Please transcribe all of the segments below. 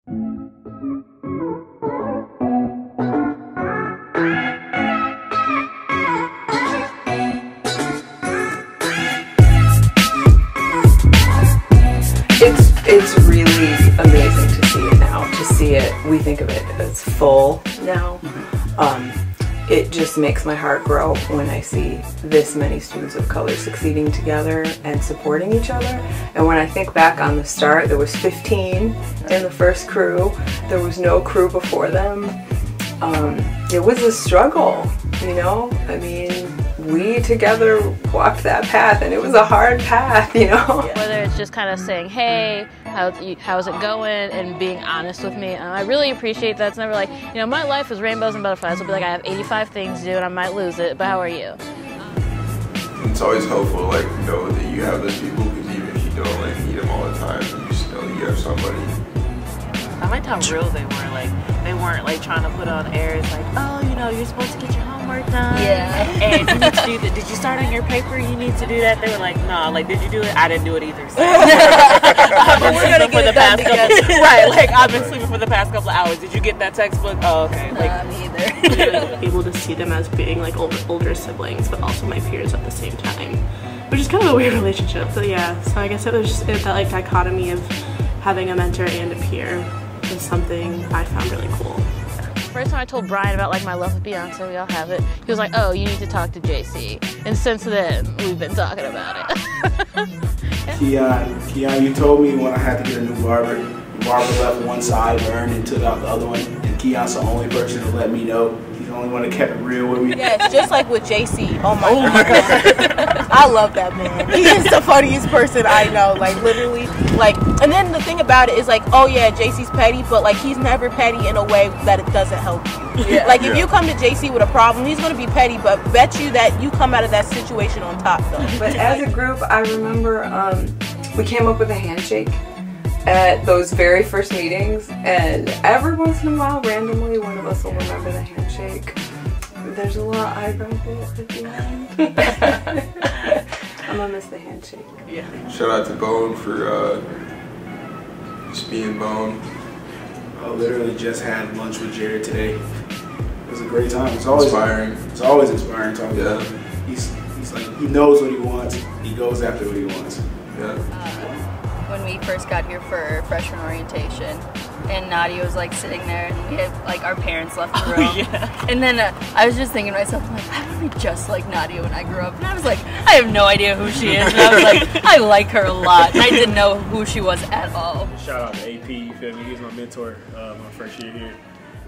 It's really amazing to see it now. To see it, we think of it as full now. It just makes my heart grow when I see this many students of color succeeding together and supporting each other. And when I think back on the start, there was 15 in the first crew. There was no crew before them. It was a struggle, you know? I mean, we together walked that path, and it was a hard path, you know? Whether it's just kind of saying, hey, how's it going, and being honest with me. I really appreciate that. It's never like, you know, my life is rainbows and butterflies. It'll be like, I have 85 things to do and I might lose it, but how are you? It's always helpful, like, to know that you have those people, because even if you don't, like, meet them all the time, you just know you have somebody. I liked how real they were. Like, they weren't like trying to put on airs like, oh, you know, you're supposed to get your homework done. Yeah. And you need to do that. Did you start on your paper? You need to do that. They were like, no. Like, did you do it? I didn't do it either. So. I've been sleeping for the past couple. Right. Like, I've been sleeping for the past couple of hours. Did you get that textbook? Oh, okay. Like, me either. Able to see them as being like older siblings, but also my peers at the same time, which is kind of a weird relationship. But yeah. So I guess it was just that like dichotomy of having a mentor and a peer is something I found really cool. First time I told Brian about like my love with Beyonce, we all have it, he was like, oh, you need to talk to JC. And since then, we've been talking about it. Keon, you told me when I had to get a new barber, the barber left one side and took out the other one, and Keon's the only person to let me know. He's the only one that kept it real with me. Yeah, it's just like with JC. Oh my God. I love that man. He is the funniest person I know. Like, literally, like, and then the thing about it is like, oh yeah, JC's petty, but like, he's never petty in a way that it doesn't help you. Yeah. Like, if you come to JC with a problem, he's going to be petty, but bet you that you come out of that situation on top, though. But as a group, I remember we came up with a handshake at those very first meetings, and every once in a while, randomly, one of us will remember the handshake. There's a little eyebrow bit at the end. I'm gonna miss the handshake. Yeah. Shout out to Bone for just being Bone. I literally just had lunch with Jared today. It was a great time. It's always inspiring. It's always inspiring talking to him. He's like, he knows what he wants. He goes after what he wants. Yeah. When we first got here for freshman orientation, and Nadia was like sitting there, and we had like our parents left the room. Yeah. And then I was just thinking to myself, I'm like, I want to be just like Nadia when I grew up. And I was like, I have no idea who she is. And I was like, I like her a lot. And I didn't know who she was at all. Shout out to AP, you feel me? He was my mentor my first year here,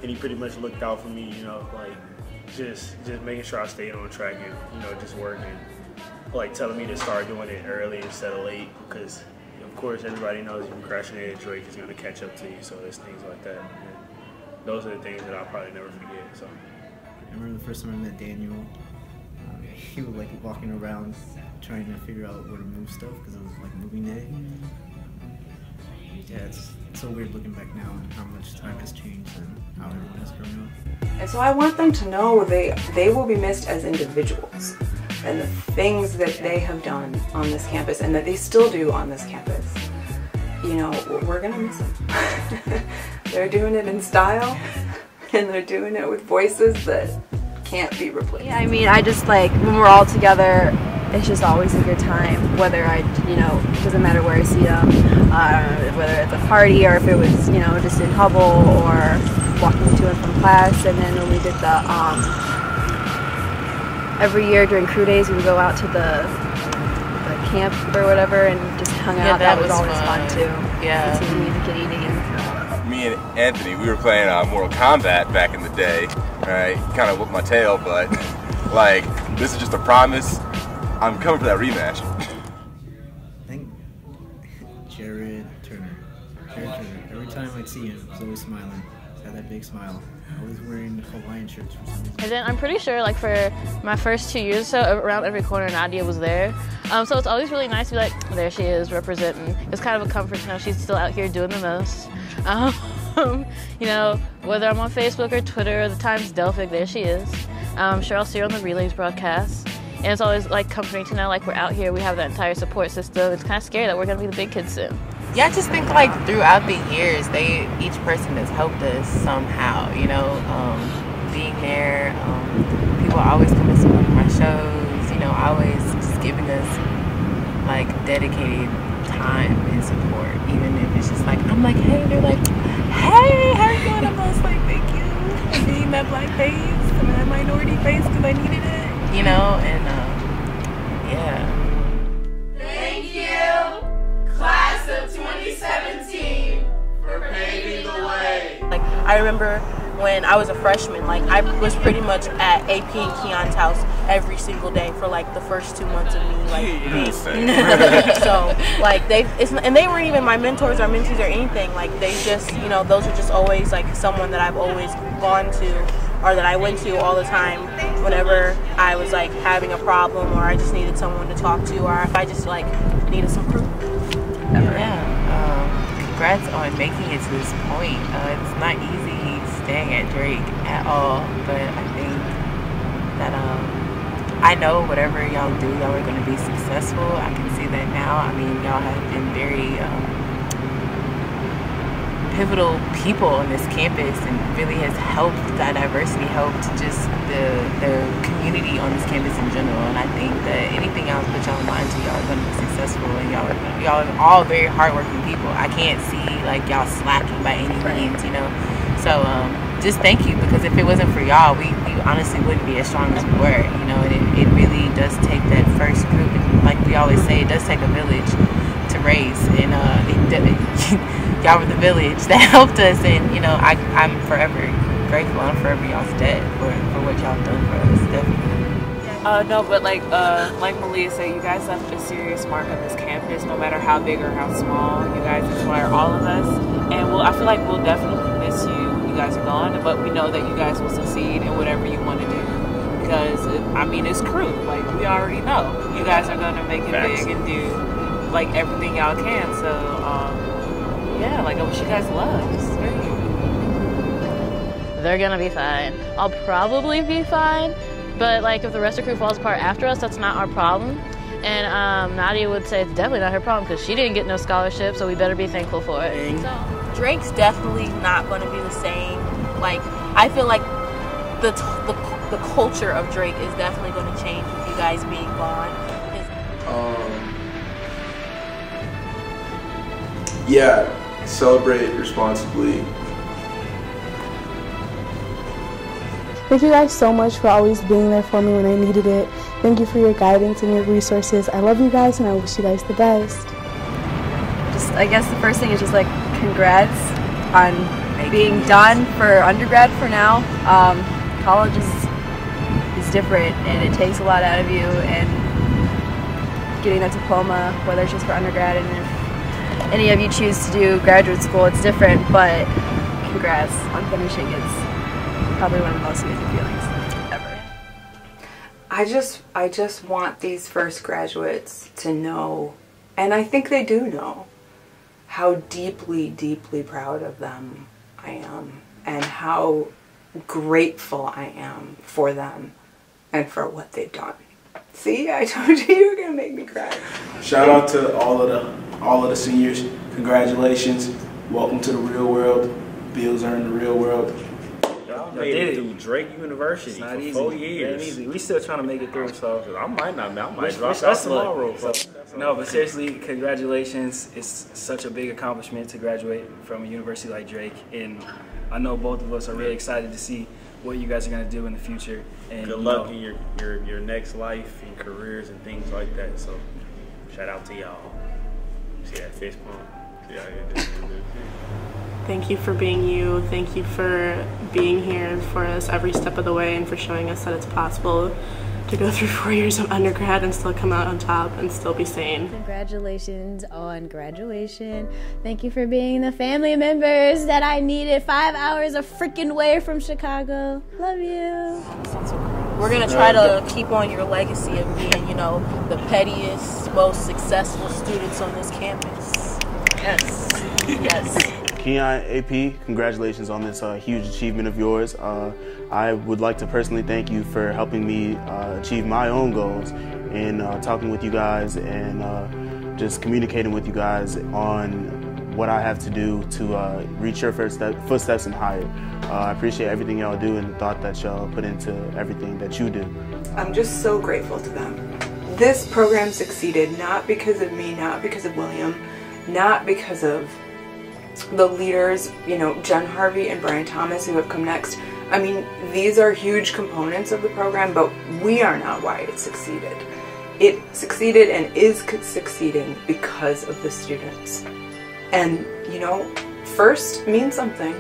and he pretty much looked out for me, you know, like just making sure I stayed on track and, you know, just working, like telling me to start doing it early instead of late, because of course everybody knows you procrastinate, Drake is going to catch up to you, so there's things like that. And those are the things that I'll probably never forget. So I remember the first time I met Daniel, he was like walking around trying to figure out where to move stuff because it was like moving day. Yeah, it's so weird looking back now and how much time has changed and how everyone has grown up. And so I want them to know they will be missed as individuals, and the things that they have done on this campus and that they still do on this campus. You know, we're gonna miss them. They're doing it in style, and they're doing it with voices that can't be replaced. Yeah, I mean, I just like, when we're all together, it's just always a good time, whether it doesn't matter where I see them, whether it's a party or if it was, just in Hubble or walking to and from class. And then when we did every year during crew days, we would go out to the camp or whatever and just hung out. That was always fun too. Yeah. Listening to music and eating. Me and Anthony, we were playing Mortal Kombat back in the day, right? Kind of whipped my tail, but like, this is just a promise. I'm coming for that rematch. I think Jared Turner. Every time I'd see him, he's always smiling. He's got that big smile. Always wearing Hawaiian shirts for some reason. And then I'm pretty sure, like, for my first 2 years or so, around every corner Nadia was there. So it's always really nice to be like, there she is, representing. It's kind of a comfort to know she's still out here doing the most. Whether I'm on Facebook or Twitter or the Times Delphic, there she is. I'm sure I'll see her on the Relays broadcast. And it's always, like, comforting to know, like, we're out here, we have that entire support system. It's kind of scary that we're going to be the big kids soon. Yeah, I just think like throughout the years, each person has helped us somehow. You know, being there, people always come and support my shows. You know, always just giving us like dedicated time and support, even if it's just like I'm like, hey, they're like, hey, how you doing? I'm just like, thank you for being that black face and that minority face because I needed it. You know, and yeah. Thank you, class of 2017, for paving the way. Like, I remember when I was a freshman, like, I was pretty much at AP and Keon's house every single day for, like, the first 2 months of me, like, so, like, and they weren't even my mentors or mentees or anything. Like, they just, you know, those are just always, like, someone that I've always gone to or that I went to all the time whenever I was, like, having a problem or I just needed someone to talk to or if I just, like, needed some proof. Yeah, congrats on making it to this point. It's not easy staying at Drake at all, but I think that I know whatever y'all do, y'all are going to be successful. I can see that now. I mean, y'all have been very pivotal people on this campus and really has helped, that diversity helped just the community on this campus in general. And I think that anything else put y'all in mind to, y'all are going to be successful, and y'all are all very hardworking people. I can't see like y'all slacking by any means, you know. So just thank you, because if it wasn't for y'all, we honestly wouldn't be as strong as we were, you know. And it really does take that first group, and like we always say, it does take a village to raise, and y'all were the village that helped us, and you know, I'm forever grateful. I'm forever y'all's debt for what y'all done for us, definitely. No, but like Malia said, you guys left a serious mark on this campus, no matter how big or how small. You guys inspire all of us, and I feel like we'll definitely miss you when you guys are gone, but we know that you guys will succeed in whatever you want to do, because I mean, it's crew, like we already know you guys are gonna make it big and do like everything y'all can. So yeah, like I wish you guys luck. This is great. They're gonna be fine. I'll probably be fine, but like if the rest of the crew falls apart after us, that's not our problem. And Nadia would say it's definitely not her problem because she didn't get no scholarship, so we better be thankful for it. So, Drake's definitely not going to be the same. Like, I feel like the culture of Drake is definitely going to change with you guys being gone. Yeah, celebrate responsibly. Thank you guys so much for always being there for me when I needed it. Thank you for your guidance and your resources. I love you guys and I wish you guys the best. Just, I guess the first thing is just like congrats on being done for undergrad for now. College is different and it takes a lot out of you, and getting that diploma, whether it's just for undergrad and if any of you choose to do graduate school, it's different, but congrats on finishing. It's probably one of the most amazing feelings ever. I just want these first graduates to know, and I think they do know, how deeply, deeply proud of them I am, and how grateful I am for them and for what they've done. See, I told you were gonna make me cry. Shout out to all of the seniors. Congratulations. Welcome to the real world. Bills are in the real world. Y'all made it through Drake University for 4 years. Easy. We still trying to make it through, so I might drop out tomorrow. No, but seriously, congratulations. It's such a big accomplishment to graduate from a university like Drake, and I know both of us are really excited to see what you guys are going to do in the future. And good luck in your next life and careers and things like that. So shout out to y'all. See that fist pump? See how you do. Thank you for being you. Thank you for being here for us every step of the way and for showing us that it's possible to go through 4 years of undergrad and still come out on top and still be sane. Congratulations on graduation. Thank you for being the family members that I needed 5 hours of freaking way from Chicago. Love you. We're going to try to keep on your legacy of being, you know, the pettiest, most successful students on this campus. Yes. Yes. Keon, AP, congratulations on this huge achievement of yours. I would like to personally thank you for helping me achieve my own goals and talking with you guys and just communicating with you guys on what I have to do to reach your footsteps and higher. I appreciate everything y'all do and the thought that y'all put into everything that you do. I'm just so grateful to them. This program succeeded not because of me, not because of William, not because of the leaders, you know, Jen Harvey and Brian Thomas who have come next. I mean, these are huge components of the program, but we are not why it succeeded. It succeeded and is succeeding because of the students. And, you know, first means something.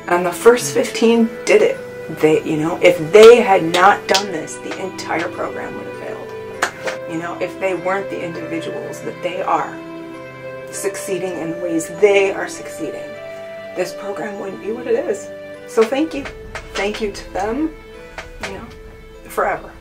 And the first 15 did it. They, you know, if they had not done this, the entire program would have failed. You know, if they weren't the individuals that they are, succeeding in the ways they are succeeding, this program wouldn't be what it is. So thank you. Thank you to them, you know, forever.